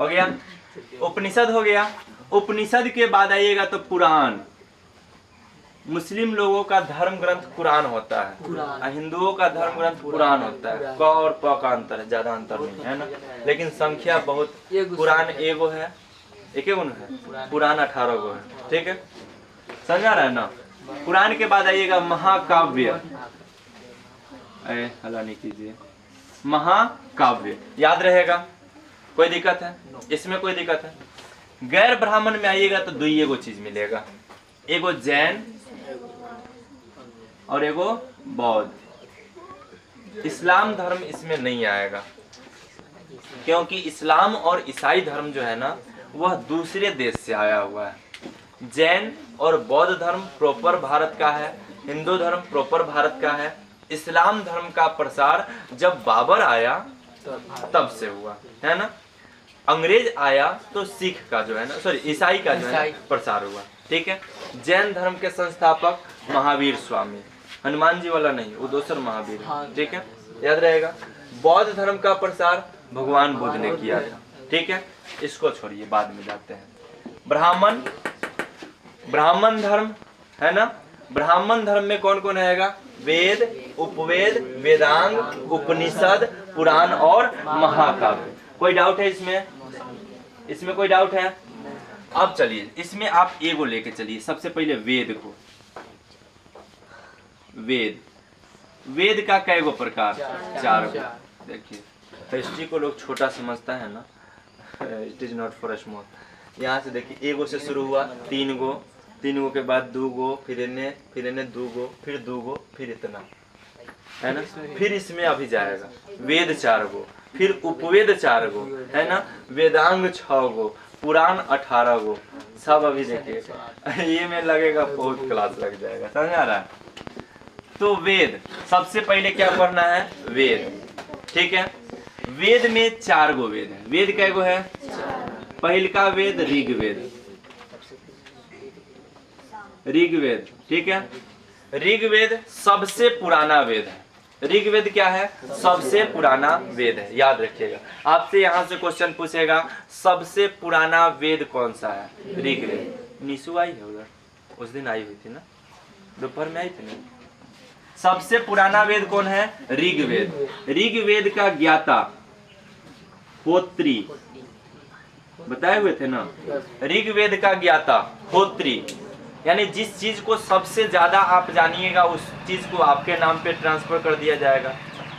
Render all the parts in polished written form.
हो गया। उपनिषद हो गया। उपनिषद के बाद आइएगा तो पुराण। मुस्लिम लोगों का धर्म ग्रंथ कुरान होता है, हिंदुओं का धर्म ग्रंथ पुराण होता है। क और प का अंतर है, ज्यादा अंतर नहीं है ना, लेकिन संख्या बहुत। कुरान एगो है, एक गो है, पुराण 18 गो है, ठीक है, समझा रहा है ना। कुरान के बाद आइएगा महाकाव्य। हला नहीं कीजिए, महाकाव्य याद रहेगा, कोई दिक्कत है इसमें? कोई दिक्कत है? गैर ब्राह्मण में आइएगा तो दो एगो चीज मिलेगा, एगो जैन और एगो बौद्ध। इस्लाम धर्म इसमें नहीं आएगा, क्योंकि इस्लाम और ईसाई धर्म जो है ना वह दूसरे देश से आया हुआ है। जैन और बौद्ध धर्म प्रॉपर भारत का है, हिंदू धर्म प्रॉपर भारत का है। इस्लाम धर्म का प्रसार जब बाबर आया तब से हुआ है ना। अंग्रेज आया तो सिख का जो है ना, सॉरी ईसाई का जो है प्रसार हुआ, ठीक है। जैन धर्म के संस्थापक महावीर स्वामी, हनुमान जी वाला नहीं, वो दूसरा महावीर, ठीक है, याद रहेगा। बौद्ध धर्म का प्रसार भगवान बुद्ध ने किया था, ठीक है, इसको छोड़िए, बाद में जाते हैं। ब्राह्मण, ब्राह्मण धर्म है ना। ब्राह्मण धर्म में कौन कौन रहेगा? वेद, उपवेद, वेदांग, उपनिषद, पुराण और महाकाव्य। कोई डाउट है इसमें? इसमें कोई डाउट है? अब चलिए इसमें आप एगो लेके चलिए। सबसे पहले वेद को। वेद, वेद का कै गो प्रकार? 4 गो। देखिए हिस्ट्री को लोग छोटा समझता है ना, it is not for small. यहाँ से देखिए एगो से शुरू हुआ, 3 गो, 3 गो के बाद 2 गो, फिर इन्हें 2 गो, फिर 2 गो, फिर इतना है ना। फिर इसमें अभी जाएगा वेद 4 गो, फिर उपवेद 4 गो है ना, वेदांग 6 गो, पुराण 18 गो, सब अभी देखिए। ये में लगेगा बहुत क्लास लग जाएगा, समझ आ रहा है। तो वेद सबसे पहले क्या पढ़ना है? वेद, ठीक है। वेद में 4 गो वेद है। वेद कै गो है? पहल का वेद ऋग्वेद, ऋग्वेद, ठीक है। ऋग्वेद सबसे पुराना वेद है। ऋग्वेद क्या है? सबसे पुराना वेद है, याद रखिएगा। आपसे यहाँ से क्वेश्चन पूछेगा सबसे पुराना वेद कौन सा है? ऋग्वेद। निशु आई है उधर, उस दिन आई हुई थी ना, दोपहर में आई थी ना। सबसे पुराना वेद कौन है? ऋग्वेद। ऋग्वेद का ज्ञाता होत्री, बताए हुए थे ना। ऋग्वेद का ज्ञाता होत्री, यानी जिस चीज को सबसे ज्यादा आप जानिएगा उस चीज को आपके नाम पे ट्रांसफर कर दिया जाएगा।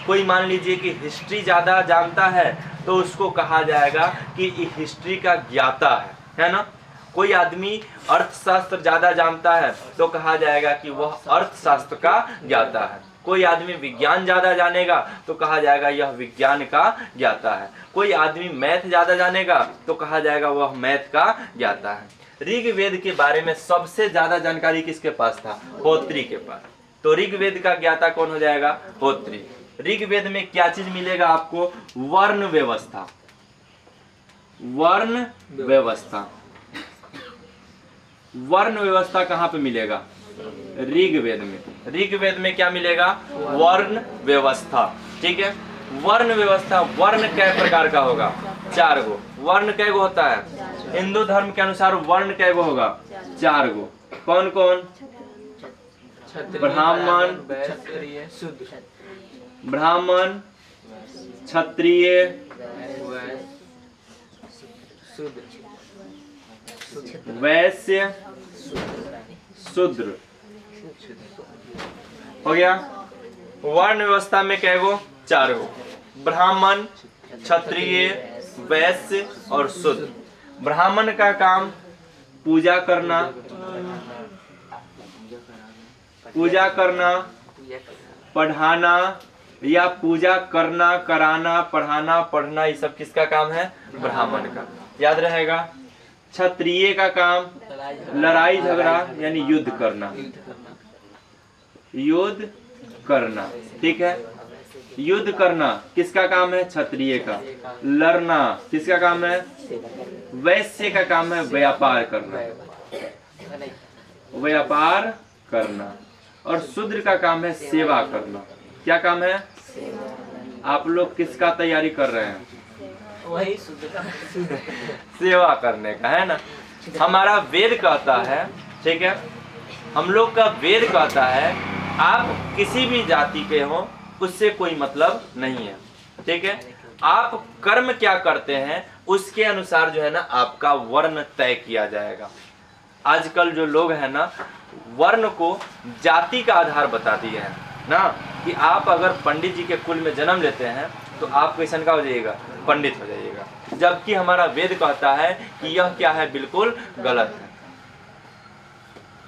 कोई मान लीजिए कि हिस्ट्री ज्यादा जानता है तो उसको कहा जाएगा कि हिस्ट्री का ज्ञाता है ना। कोई आदमी अर्थशास्त्र ज्यादा जानता है तो कहा जाएगा कि वह अर्थशास्त्र का ज्ञाता है। कोई आदमी विज्ञान ज्यादा जानेगा तो कहा जाएगा यह विज्ञान का ज्ञाता है। कोई आदमी मैथ ज्यादा जानेगा तो कहा जाएगा वह मैथ का ज्ञाता है। ऋग्वेद के बारे में सबसे ज्यादा जानकारी किसके पास था? होत्री के पास। तो ऋग्वेद का ज्ञाता कौन हो जाएगा? होत्री। ऋग्वेद में क्या चीज मिलेगा आपको? वर्ण व्यवस्था। वर्ण व्यवस्था, वर्ण व्यवस्था कहाँ पे मिलेगा? ऋग्वेद में। ऋग्वेद में क्या मिलेगा? वर्ण व्यवस्था, ठीक है। वर्ण व्यवस्था, वर्ण कै प्रकार का होगा? 4 गो। वर्ण कै गो होता है? हिंदू धर्म के अनुसार वर्ण कै गो होगा? 4 गो। कौन कौन? ब्राह्मण, ब्राह्मण, क्षत्रिय, वैश्य, शूद्र। हो गया। वर्ण व्यवस्था में कै गो? 4 गो। ब्राह्मण, क्षत्रिय, वैश्य और शूद्र। ब्राह्मण का काम पूजा करना, पूजा करना, पढ़ाना, या पूजा करना, कराना, पढ़ाना, पढ़ना, ये सब किसका काम है? ब्राह्मण का, याद रहेगा। क्षत्रिय का काम लड़ाई झगड़ा यानी युद्ध करना, युद्ध करना, ठीक है। युद्ध करना किसका काम है? क्षत्रिय का। लड़ना किसका काम है? वैश्य का काम है व्यापार करना, व्यापार करना। और शूद्र का काम है सेवा करना। क्या काम है? आप लोग किसका तैयारी कर रहे हैं? वही शुद्ध का सेवा करने का, है ना। हमारा वेद कहता है, ठीक है, हम लोग का वेद कहता है आप किसी भी जाति के हो उससे कोई मतलब नहीं है, ठीक है। आप कर्म क्या करते हैं उसके अनुसार जो है ना आपका वर्ण तय किया जाएगा। आजकल जो लोग हैं ना वर्ण को जाति का आधार बता दिए हैं ना, कि आप अगर पंडित जी के कुल में जन्म लेते हैं तो आप कैसन का हो जाइएगा, पंडित हो जाइएगा, जबकि हमारा वेद कहता है कि यह क्या है, बिल्कुल गलत है।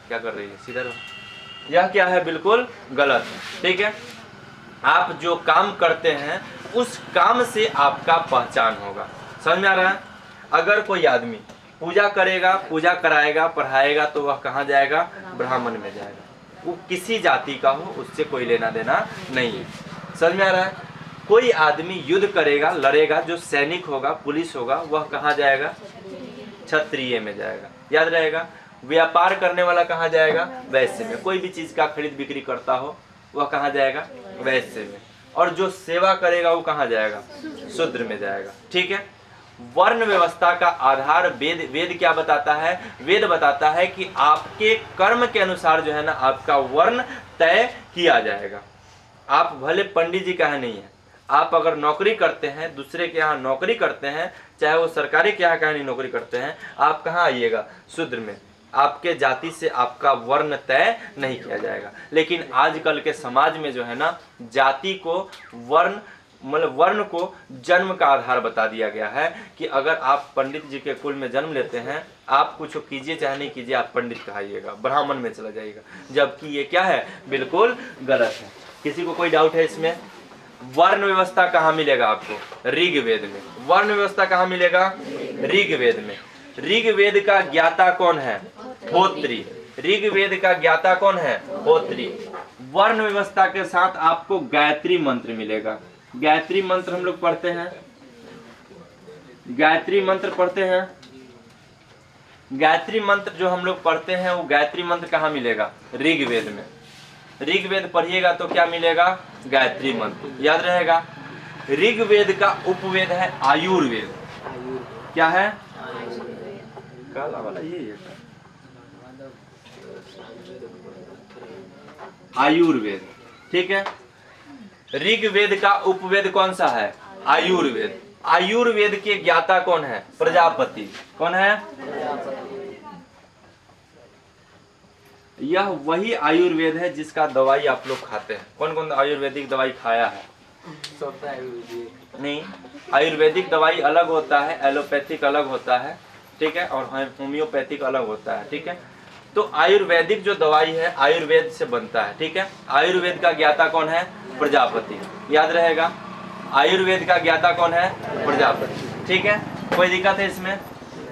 क्या कर रही है, सीधा रहो, यह क्या है, बिल्कुल गलत है, ठीक है। आप जो काम करते हैं उस काम से आपका पहचान होगा, समझ में आ रहा है। अगर कोई आदमी पूजा करेगा, पूजा कराएगा, पढ़ाएगा तो वह कहाँ जाएगा, ब्राह्मण में जाएगा। वो किसी जाति का हो उससे कोई लेना देना नहीं है, समझ में आ रहा है। कोई आदमी युद्ध करेगा, लड़ेगा, जो सैनिक होगा, पुलिस होगा, वह कहाँ जाएगा, क्षत्रिय में जाएगा, याद रहेगा। व्यापार करने वाला कहाँ जाएगा, वैश्य में। कोई भी चीज का खरीद बिक्री करता हो वह कहाँ जाएगा, वैश्य में। और जो सेवा करेगा वो कहाँ जाएगा, शूद्र में जाएगा, ठीक है। वर्ण व्यवस्था का आधार वेद क्या बताता है, वेद बताता है कि आपके कर्म के अनुसार जो है ना आपका वर्ण तय किया जाएगा। आप भले पंडित जी का है नहीं है, आप अगर नौकरी करते हैं, दूसरे के यहाँ नौकरी करते हैं, चाहे वो सरकारी के यहाँ कहीं नहीं नौकरी करते हैं, आप कहाँ आइएगा, शूद्र में। आपके जाति से आपका वर्ण तय नहीं किया जाएगा। लेकिन आजकल के समाज में जो है ना जाति को वर्ण मतलब वर्ण को जन्म का आधार बता दिया गया है कि अगर आप पंडित जी के कुल में जन्म लेते हैं, आप कुछ कीजिए चाहे नहीं कीजिए, आप पंडित कहाइएगा, ब्राह्मण में चला जाइएगा, जबकि ये क्या है, बिल्कुल गलत है। किसी को कोई डाउट है इसमें। वर्ण व्यवस्था कहाँ मिलेगा आपको, ऋग्वेद में। वर्ण व्यवस्था कहाँ मिलेगा, ऋग्वेद में। ऋग्वेद का ज्ञाता कौन है, होत्री। ऋग्वेद का ज्ञाता कौन है, होत्री। वर्ण व्यवस्था के साथ आपको गायत्री मंत्र मिलेगा। गायत्री मंत्र हम लोग पढ़ते हैं, गायत्री मंत्र पढ़ते हैं। गायत्री मंत्र जो हम लोग पढ़ते हैं वो गायत्री मंत्र कहाँ मिलेगा, ऋग्वेद में। ऋग्वेद पढ़िएगा तो क्या मिलेगा, गायत्री मंत्र, याद रहेगा। ऋग्वेद का उपवेद है आयुर्वेद। क्या है, काला वाला ये आयुर्वेद, ठीक है। ऋग्वेद का उपवेद कौन सा है, आयुर्वेद। आयुर्वेद के ज्ञाता कौन है, प्रजापति। कौन है, यह वही आयुर्वेद है जिसका दवाई आप लोग खाते हैं। कौन कौन आयुर्वेदिक दवाई खाया है, नहीं। आयुर्वेदिक दवाई अलग होता है, एलोपैथिक अलग होता है, ठीक है, और होम्योपैथिक अलग होता है, ठीक है। तो आयुर्वेदिक जो दवाई है आयुर्वेद से बनता है, ठीक है। आयुर्वेद का ज्ञाता कौन है, प्रजापति, याद रहेगा। आयुर्वेद का ज्ञाता कौन है, प्रजापति, ठीक है। कोई दिक्कत है इसमें,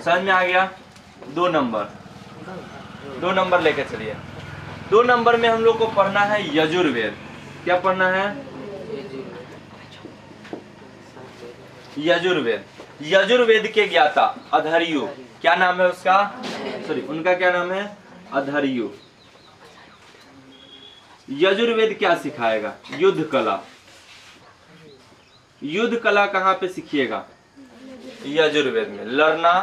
समझ में आ गया। 2 नंबर लेके चलिए। 2 नंबर में हम लोग को पढ़ना है यजुर्वेद। क्या पढ़ना है, यजुर्वेद। यजुर्वेद के ज्ञाता अधर्यु। क्या नाम है उसका, सॉरी उनका क्या नाम है, अधर्यु। यजुर्वेद क्या सिखाएगा, युद्ध कला। युद्ध कला कहाँ पे सीखिएगा, यजुर्वेद में। लड़ना,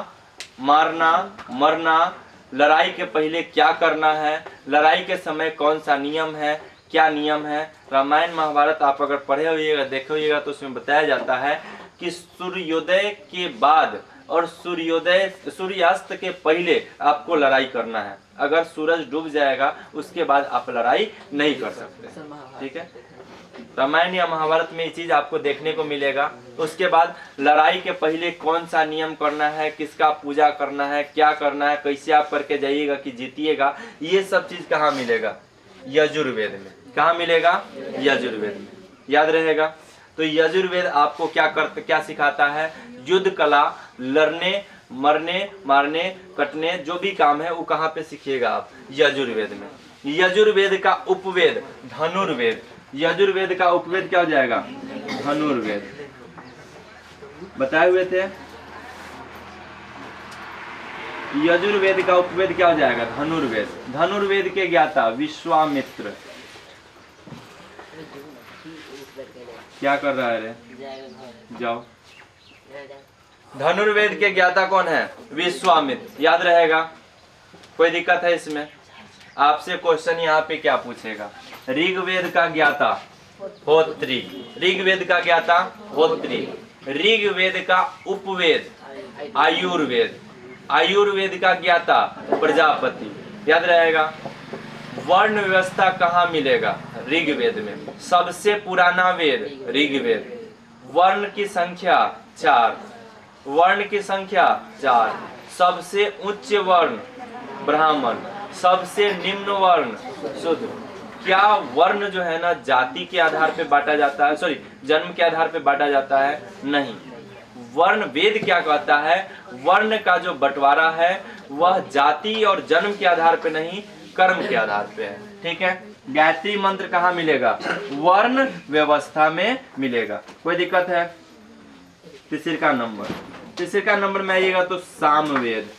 मारना, मरना, लड़ाई के पहले क्या करना है, लड़ाई के समय कौन सा नियम है, क्या नियम है। रामायण महाभारत आप अगर पढ़े होइएगा, देखे होइएगा तो उसमें बताया जाता है कि सूर्योदय के बाद और सूर्यास्त के पहले आपको लड़ाई करना है। अगर सूरज डूब जाएगा उसके बाद आप लड़ाई नहीं कर सकते, ठीक है। रामायण या महाभारत में ये चीज आपको देखने को मिलेगा। उसके बाद लड़ाई के पहले कौन सा नियम करना है, किसका पूजा करना है, क्या करना है, कैसे आप करके जाइएगा कि जीतिएगा, ये सब चीज कहाँ मिलेगा, यजुर्वेद में। कहाँ मिलेगा, यजुर्वेद में, याद रहेगा। तो यजुर्वेद आपको क्या सिखाता है, युद्ध कला, लड़ने, मरने, मारने, कटने, जो भी काम है वो कहाँ पे सीखिएगा आप, यजुर्वेद में। यजुर्वेद का उपवेद धनुर्वेद। यजुर्वेद का उपवेद क्या हो जाएगा, धनुर्वेद, बताए हुए थे। यजुर्वेद का उपवेद क्या हो जाएगा, धनुर्वेद। धनुर्वेद के ज्ञाता विश्वामित्र। क्या कर रहा है रे, जाओ धनुर्वेद के ज्ञाता कौन है? विश्वामित्र। याद रहेगा, कोई दिक्कत है इसमें? आपसे क्वेश्चन यहाँ पे क्या पूछेगा? ऋग्वेद का ज्ञाता होत्री, ऋग्वेद का ज्ञाता होत्री, ऋग्वेद का उपवेद आयुर्वेद, आयुर्वेद का ज्ञाता प्रजापति। याद रहेगा। वर्ण व्यवस्था कहाँ मिलेगा? ऋग्वेद में। सबसे पुराना वेद ऋग्वेद। वर्ण की संख्या 4, वर्ण की संख्या 4। सबसे उच्च वर्ण ब्राह्मण, सबसे निम्न वर्ण शूद्र। क्या वर्ण जो है ना जाति के आधार पे बांटा जाता है, सॉरी जन्म के आधार पे बांटा जाता है? नहीं। वर्ण वेद क्या कहता है? वर्ण का जो बंटवारा है वह जाति और जन्म के आधार पे नहीं, कर्म के आधार पे है। ठीक है। गायत्री मंत्र कहाँ मिलेगा? वर्ण व्यवस्था में मिलेगा। कोई दिक्कत है? तीसरा नंबर, तीसरा नंबर में आइएगा तो सामवेद।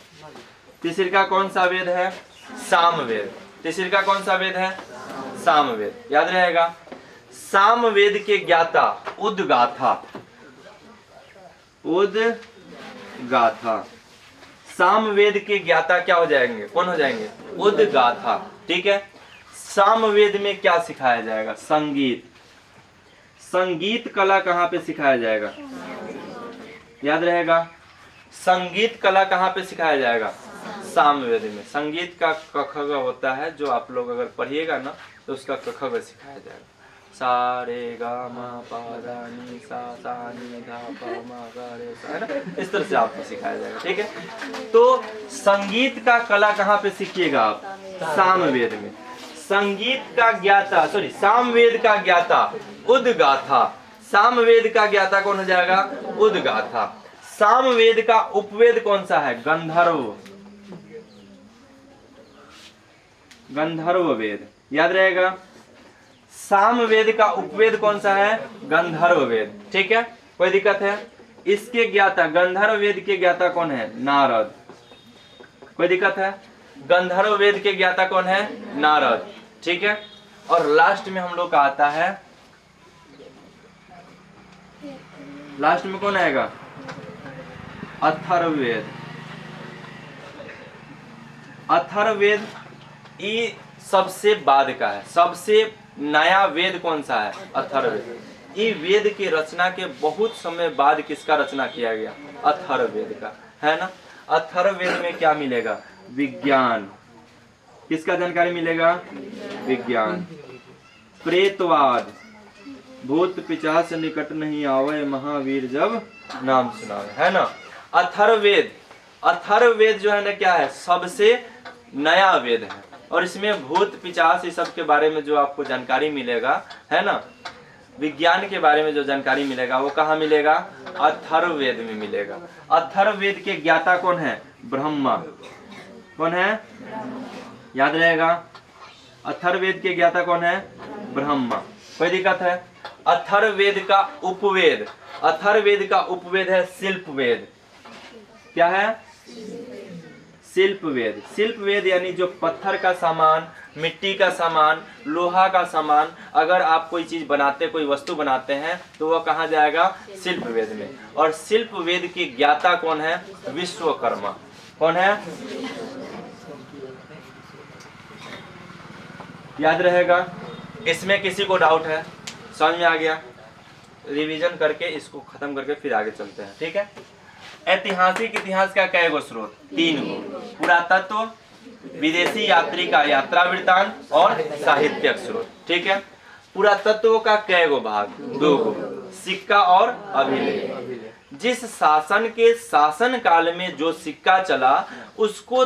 तीसरा कौन सा वेद है? सामवेद। तीसरा कौन सा वेद है? सामवेद। याद रहेगा। सामवेद के ज्ञाता उद्गाथा, उद्गाथा। सामवेद के ज्ञाता क्या हो जाएंगे? कौन हो जाएंगे? उद्गाथा। ठीक है। सामवेद में क्या सिखाया जाएगा? संगीत। संगीत कला कहाँ पे सिखाया जाएगा? याद रहेगा। संगीत कला कहाँ पे सिखाया जाएगा? सामवेद में। संगीत का कखग होता है, जो आप लोग अगर पढ़िएगा ना तो उसका कखग सिखाया जाएगा। सा रे गा मा पा धा नी सा सा नी धा पा मा गा रे सा, है ना? इस तरह से आपको सिखाया जाएगा। ठीक है। तो संगीत का कला कहाँ पे सीखिएगा आप? सामवेद में। संगीत का ज्ञाता, सॉरी सामवेद का ज्ञाता उद्गाथा। सामवेद का ज्ञाता कौन हो जाएगा? उद्गाथा। सामवेद का उपवेद कौन सा है? गंधर्व, गंधर्व वेद। याद रहेगा। सामवेद का उपवेद कौन सा है? गंधर्व वेद। ठीक है। कोई दिक्कत है? इसके ज्ञाता, गंधर्व वेद के ज्ञाता कौन है? नारद। कोई दिक्कत है? गंधर्व वेद के ज्ञाता कौन है? नारद। ठीक है। और लास्ट में हम लोग का आता है, लास्ट में कौन आएगा? अथर्ववेद। अथर्ववेद ये सबसे बाद का है। सबसे नया वेद कौन सा है? अथर्ववेद। ये वेद की रचना के बहुत समय बाद किसका रचना किया गया? अथर्ववेद का, है ना? अथर्ववेद में क्या मिलेगा? विज्ञान। किसका जानकारी मिलेगा? विज्ञान। प्रेतवाद, भूत पिशाच निकट नहीं आवे, महावीर जब नाम सुनावे, है ना? अथर्ववेद, अथर्ववेद जो है ना क्या है? सबसे नया वेद है। और इसमें भूत पिशाच इस सब के बारे में जो आपको जानकारी मिलेगा, है ना, विज्ञान के बारे में जो जानकारी मिलेगा वो कहाँ मिलेगा? अथर्ववेद में मिलेगा। अथर्ववेद के ज्ञाता कौन है? ब्रह्मा। कौन है? याद रहेगा। अथर्ववेद के ज्ञाता कौन है? ब्रह्मा। कोई दिक्कत है? अथर्ववेद का उपवेद, अथर्ववेद का उपवेद है शिल्पवेद। क्या है? शिल्पवेद। शिल्पवेद यानी जो पत्थर का सामान, मिट्टी का सामान, लोहा का सामान, अगर आप कोई चीज बनाते, कोई वस्तु बनाते हैं तो वह कहाँ जाएगा? शिल्पवेद में। और शिल्पवेद की ज्ञाता कौन है? विश्वकर्मा। कौन है? याद रहेगा। इसमें किसी को डाउट है? समझ में आ गया? रिवीजन करके इसको खत्म करके फिर आगे चलते हैं। ठीक है। ऐतिहासिक इतिहास का कै गो स्रोत? 3 गो। पुरातत्व, विदेशी यात्री का यात्रा वृत्तांत और साहित्यिक स्रोत। ठीक है। पुरातत्व का कै गो भाग? 2 गो। सिक्का और अभिलेख। जिस शासन के शासन काल में जो सिक्का चला उसको